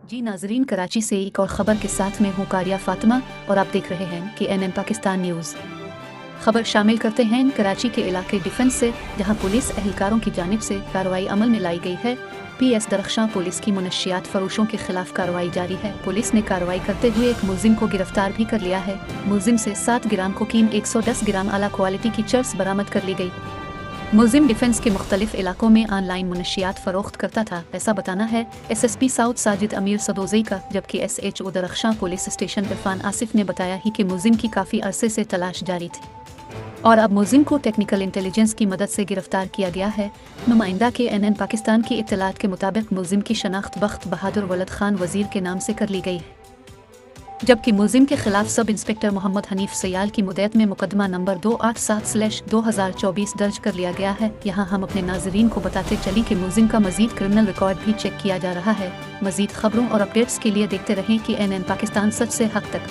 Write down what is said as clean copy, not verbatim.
जी नाजरीन, कराची से एक और ख़बर के साथ मैं हूँ कारिया फातिमा और आप देख रहे हैं KNN पाकिस्तान न्यूज़। खबर शामिल करते हैं कराची के इलाके डिफेंस से, जहां पुलिस एहलकारों की जानिब से कार्रवाई अमल में लाई गई है। PS दरख्शां पुलिस की मुनशियात फरोशों के खिलाफ कार्रवाई जारी है। पुलिस ने कार्रवाई करते हुए एक मुलजिम को गिरफ्तार भी कर लिया है। मुलजिम से 7 ग्राम कोकीन, 110 ग्राम आला क्वालिटी की चर्स बरामद कर ली गई। मुलजिम डिफेंस के मुख्तलिफ इलाकों में ऑनलाइन मुनशियात फरोख्त करता था, ऐसा बताना है SSP साउथ साजिद अमीर सदोज़ई का, जबकि SHO Darakhshan police station Irfan Asif ने बताया ही कि मुलजिम की काफ़ी अरसे से तलाश जारी थी और अब मुलजिम को टेक्निकल इंटेलिजेंस की मदद से गिरफ्तार किया गया है। नुमाइंदा KNN पाकिस्तान की इत्तलात के मुताबिक मुलजिम की शनाख्त बख्त बहादुर वलद खान वजीर के नाम से कर ली गई है, जबकि मुलजिम के खिलाफ सब इंस्पेक्टर मोहम्मद हनीफ सयाल की मुद्दत में मुकदमा नंबर 287/2024 दर्ज कर लिया गया है। यहाँ हम अपने नाजरीन को बताते चली कि मुलजिम का मजीद क्रिमिनल रिकॉर्ड भी चेक किया जा रहा है। मजीद खबरों और अपडेट्स के लिए देखते रहें KNN पाकिस्तान, सच से हक तक।